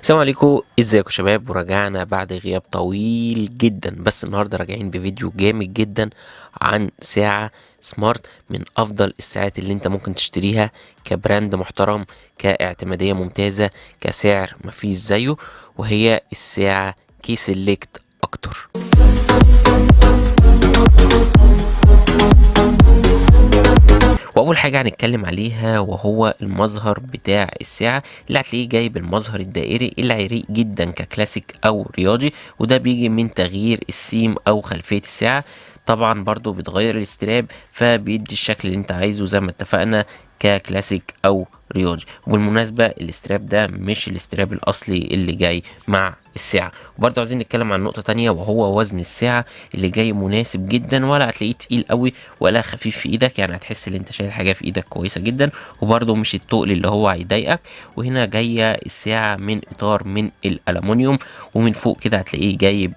السلام عليكم، ازيكم يا شباب؟ ورجعنا بعد غياب طويل جدا، بس النهارده راجعين بفيديو جامد جدا عن ساعة سمارت من افضل الساعات اللي انت ممكن تشتريها كبراند محترم، كاعتمادية ممتازة، كسعر مفيش زيه، وهي الساعة كي سيلكت اكتر. واول حاجه هنتكلم عليها وهو المظهر بتاع الساعه، اللي هتلاقيه جايب المظهر الدائري العريق جدا ككلاسيك او رياضي، وده بيجي من تغيير السيم او خلفيه الساعه. طبعا برضو بتغير الاستراب فبيدي الشكل اللي انت عايزه زي ما اتفقنا ككلاسيك او رياضي. وبالمناسبه الاستراب ده مش الاستراب الاصلي اللي جاي مع الساعة. وبرضه عايزين نتكلم عن نقطة تانية وهو وزن الساعة اللي جاي مناسب جدا، ولا هتلاقيه تقيل قوي ولا خفيف في ايدك، يعني هتحس ان انت شايل حاجة في ايدك كويسة جدا، وبرضه مش التقل اللي هو هيضايقك. وهنا جاية الساعة من اطار من الالومنيوم، ومن فوق كده هتلاقيه جايب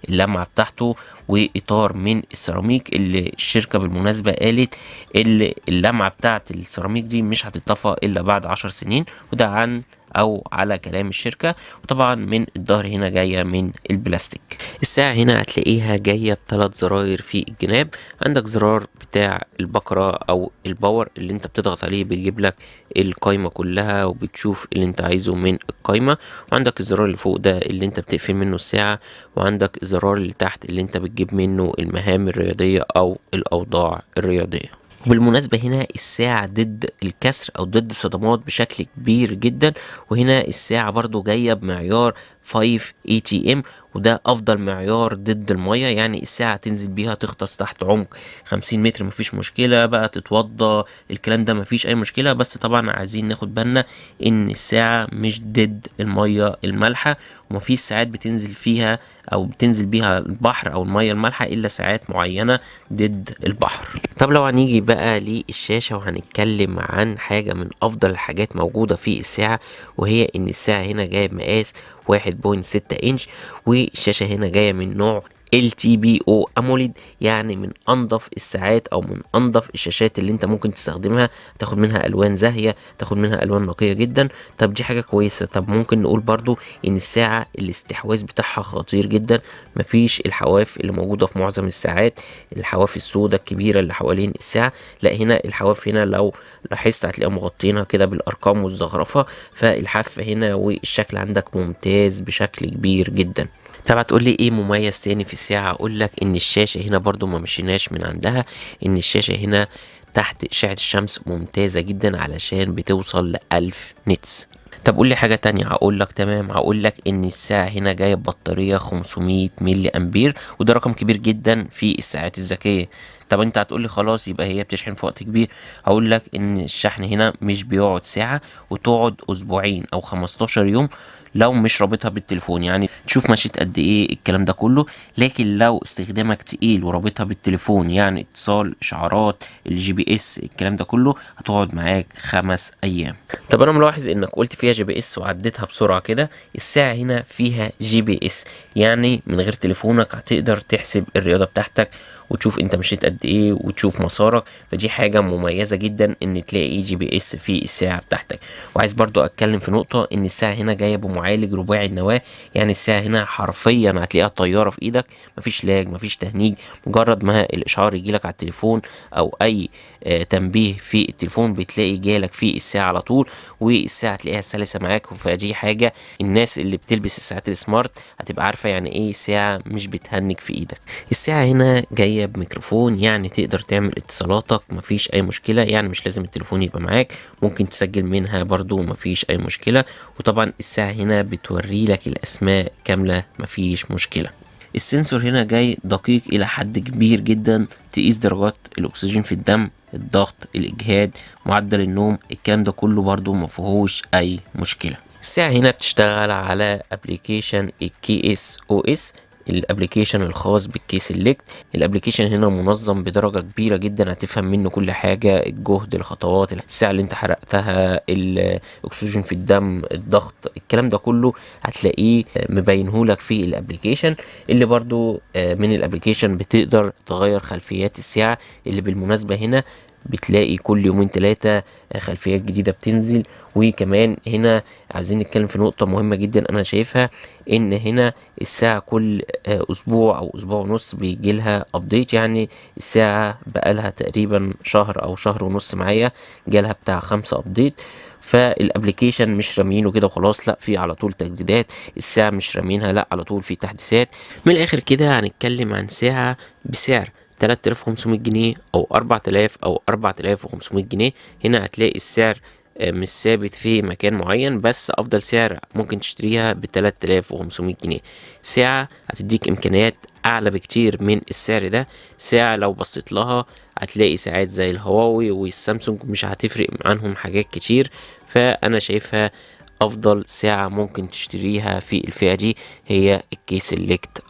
باللمعة بتاعته واطار من السيراميك، اللي الشركة بالمناسبة قالت اللمعة بتاعت السيراميك دي مش هتطفى الا بعد 10 سنين، وده عن او على كلام الشركة. وطبعا من الظهر هنا جاية من البلاستيك. الساعة هنا هتلاقيها جاية بثلاث زراير في الجناب. عندك زرار بتاع البقرة او الباور اللي انت بتضغط عليه بيجيب لك القايمة كلها وبتشوف اللي انت عايزه من القايمة، وعندك الزرار اللي فوق ده اللي انت بتقفل منه الساعة، وعندك الزرار اللي تحت اللي انت بتجيب منه المهام الرياضية او الاوضاع الرياضية. وبالمناسبة هنا الساعة ضد الكسر أو ضد الصدمات بشكل كبير جدا. وهنا الساعة برضو جاية بمعيار 5 ATM، وده أفضل معيار ضد المية، يعني الساعة تنزل بيها تغطس تحت عمق 50 متر مفيش مشكلة، بقى تتوضى الكلام ده مفيش أي مشكلة. بس طبعا عايزين ناخد بالنا إن الساعة مش ضد المية المالحة، ومفيش ساعات بتنزل فيها أو بتنزل بيها البحر أو المية المالحة إلا ساعات معينة ضد البحر. طب لو هنيجي بقى للشاشة وهنتكلم عن حاجة من أفضل الحاجات موجودة في الساعة، وهي إن الساعة هنا جاية بمقاس 1.6 إنش، والشاشة هنا جاية من نوع LTPO AMOLED، يعني من انضف الساعات او من انضف الشاشات اللي انت ممكن تستخدمها. تاخد منها الوان زاهية، تاخد منها الوان نقية جدا. طب دي حاجة كويسة. طب ممكن نقول برضو ان الساعة الاستحواذ بتاعها خطير جدا، مفيش الحواف اللي موجودة في معظم الساعات، الحواف السوداء الكبيرة اللي حوالين الساعة. لا، هنا الحواف هنا لو لاحظت هتلاقيها مغطينها كده بالارقام والزخرفة، فالحافة هنا والشكل عندك ممتاز بشكل كبير جدا. طب هتقول لي ايه مميز تاني في الساعة؟ اقول لك ان الشاشة هنا برضو ما مشيناش من عندها، ان الشاشة هنا تحت اشعة الشمس ممتازة جدا علشان بتوصل ل1000 نتس. طب قول لي حاجة تانية. هقول لك تمام، هقول لك ان الساعة هنا جاية ببطارية 500 ملي امبير، وده رقم كبير جدا في الساعات الذكية. طب انت هتقول لي خلاص يبقى هي بتشحن في وقت كبير. هقول لك ان الشحن هنا مش بيقعد ساعة، وتقعد اسبوعين او 15 يوم لو مش رابطها بالتليفون، يعني تشوف مشيت قد ايه الكلام ده كله. لكن لو استخدامك تقيل ورابطها بالتليفون، يعني اتصال، اشعارات، الGPS، الكلام ده كله، هتقعد معاك 5 ايام. طب انا ملاحظ انك قلت فيها GPS وعديتها بسرعة كده. الساعة هنا فيها GPS، يعني من غير تليفونك هتقدر تحسب الرياضة بتاعتك وتشوف انت مشيت قد ايه وتشوف مسارك. فدي حاجة مميزة جدا ان تلاقي GPS في الساعة بتاعتك. وعايز برضو اتكلم في نقطة، ان الساعة هنا جاية بمعالج رباعي النواة، يعني الساعة هنا حرفيا هتلاقيها طيارة في ايدك، مفيش لاج مفيش تهنيج. مجرد ما الاشعار يجيلك على التليفون او اي تنبيه في التليفون بتلاقي جالك في الساعة على طول، والساعة تلاقيها سلسة معاك. فدي حاجة الناس اللي بتلبس الساعات السمارت هتبقى عارفة يعني ايه ساعة مش بتهنج في ايدك. الساعة هنا جاية بميكروفون، يعني تقدر تعمل اتصالاتك مفيش اي مشكلة، يعني مش لازم التليفون يبقى معاك، ممكن تسجل منها برضو مفيش اي مشكلة. وطبعا الساعة هنا بتوري لك الاسماء كاملة مفيش مشكلة. السنسور هنا جاي دقيق الى حد كبير جدا، تقيس درجات الاكسجين في الدم، الضغط، الاجهاد، معدل النوم، الكلام ده كله برضو مفيهوش اي مشكلة. الساعة هنا بتشتغل على ابليكيشن KSOS، الابليكيشن الخاص بالكي سيلكت. الابليكيشن هنا منظم بدرجة كبيرة جدا، هتفهم منه كل حاجة، الجهد، الخطوات، الساعة اللي انت حرقتها، الاكسجين في الدم، الضغط، الكلام ده كله هتلاقيه مبينهولك في الابليكيشن. اللي برضو من الابليكيشن بتقدر تغير خلفيات الساعة، اللي بالمناسبة هنا بتلاقي كل يومين 3 خلفيات جديدة بتنزل. وكمان هنا عايزين نتكلم في نقطة مهمة جدا أنا شايفها، إن هنا الساعة كل أسبوع أو أسبوع ونص بيجيلها أبديت. يعني الساعة بقالها تقريبا شهر أو شهر ونص معايا، جالها بتاع 5 أبديت. فالابليكيشن مش رامينه كده وخلاص، لا، في على طول تجديدات. الساعة مش رامينها، لا، على طول في تحديثات. من الآخر كده هنتكلم عن ساعة بسعر 3500 جنيه أو 4000 أو 4500 جنيه. هنا هتلاقي السعر مش ثابت في مكان معين، بس أفضل سعر ممكن تشتريها ب3500 جنيه. ساعة هتديك إمكانيات أعلى بكتير من السعر ده. ساعة لو بصيت لها هتلاقي ساعات زي الهواوي والسامسونج مش هتفرق عنهم حاجات كتير. فأنا شايفها أفضل ساعة ممكن تشتريها في الفئة دي هي الكي سيلكت.